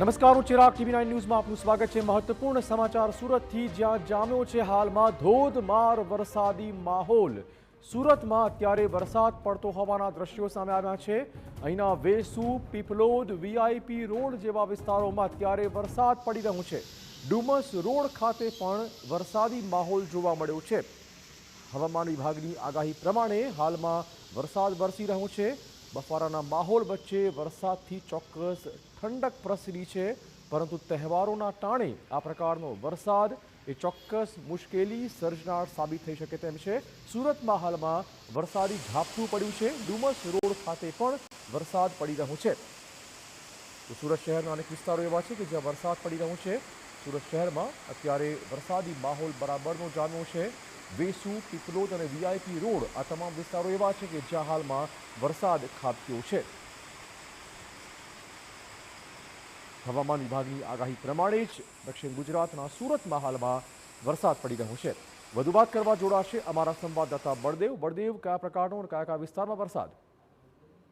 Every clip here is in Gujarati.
નમસ્કાર, હું ચિરાગ TV9 ન્યૂઝમાં આપનું સ્વાગત છે। મહત્વપૂર્ણ સમાચાર સુરતથી, જ્યાં જામ્યો છે હાલમાં ધોધમાર વરસાદી માહોલ। સુરતમાં અત્યારે વરસાદ પડતો હોવાના દ્રશ્યો સામે આવ્યા છે। અહીંના વેસુ, પીપલોદ, VIP રોડ જેવા વિસ્તારોમાં અત્યારે વરસાદ પડી રહ્યો છે। ડુમસ રોડ ખાતે પણ વરસાદી માહોલ જોવા મળ્યો છે। હવામાન વિભાગની આગાહી પ્રમાણે હાલમાં વરસાદ વરસી રહ્યો છે। બફારાના માહોલ વચ્ચે વરસાદથી ચોક્કસ ઠંડક પ્રસરી છે, પરંતુ તહેવારોના ટાણે આ પ્રકારનો વરસાદ એ ચોક્કસ મુશ્કેલી સર્જનાર સાબિત થઈ શકે તેમ છે। સુરતમાં હાલમાં વરસાદી ઝાપટું પડ્યું છે। ડુમસ રોડ ખાતે પણ વરસાદ પડી રહ્યો છે। તો સુરત શહેરના અનેક વિસ્તારો એવા છે કે જ્યાં વરસાદ પડી રહ્યો છે। સુરત શહેરમાં અત્યારે વરસાદી માહોલ બરાબરનો જામ્યો છે। વેસુ, પીપલોદ અને VIP રોડ આ તમામ વિસ્તારો એવા છે કે જ્યાં હાલમાં વરસાદ ખાબક્યો છે। હવામાન વિભાગની આગાહી પ્રમાણે જ દક્ષિણ ગુજરાતના સુરતમાં હાલમાં વરસાદ પડી રહ્યો છે। વધુ વાત કરવા જોડાશે અમારા સંવાદદાતા બળદેવ। બળદેવ, કયા પ્રકારનો અને કયા વિસ્તારમાં વરસાદ?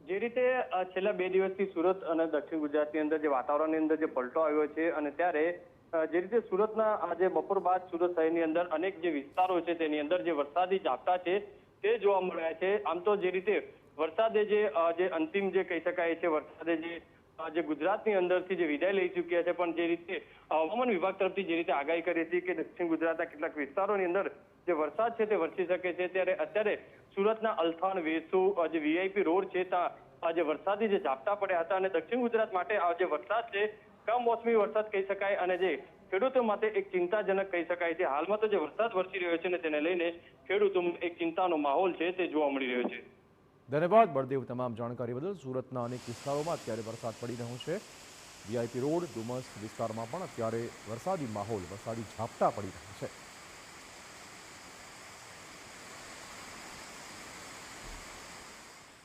જે રીતે છેલ્લા 2 દિવસથી સુરત અને દક્ષિણ ગુજરાતની અંદર જે વાતાવરણની અંદર જે પલટો આવ્યો છે, અને ત્યારે જે રીતે સુરતના આજે બપોર બાદ સુરત શહેરની અંદર અનેક જે વિસ્તારો છે તેની અંદર જે વરસાદી ઝાપટા છે તે જોવા મળ્યા છે। આમ તો જે રીતે વરસાદે જે અંતિમ જે કહી શકાય છે, વરસાદે જે ગુજરાતની અંદરથી જે વિદાય લઈ ચૂક્યા છે, પણ જે રીતે હવામાન વિભાગ તરફથી જે રીતે આગાહી કરી હતી કે દક્ષિણ ગુજરાતના કેટલાક વિસ્તારોની અંદર જે વરસાદ છે તે વરસી શકે છે, ત્યારે અત્યારે સુરતના અલથાણ, વેસુ, જે VIP રોડ છે ત્યાં જે વરસાદી જે ઝાપટા પડ્યા હતા, અને દક્ષિણ ગુજરાત માટે આ જે વરસાદ છે કમોસમી વરસાદ કહી શકાય, અને જે ખેડૂતો માટે એક ચિંતાજનક કહી શકાય છે। હાલમાં તો જે વરસાદ વરસી રહ્યો છે ને તેને લઈને ખેડૂતોમાં એક ચિંતાનો માહોલ છે તે જોવા મળી રહ્યો છે। ધન્યવાદ બળદેવ તમામ જાણકારી બદલ। સુરતના અનેક વિસ્તારોમાં અત્યારે વરસાદ પડી રહ્યો છે। VIP રોડ, ડુમસ વિસ્તારમાં પણ અત્યારે વરસાદી માહોલ, વરસાદી ઝાપટા પડી રહ્યા છે।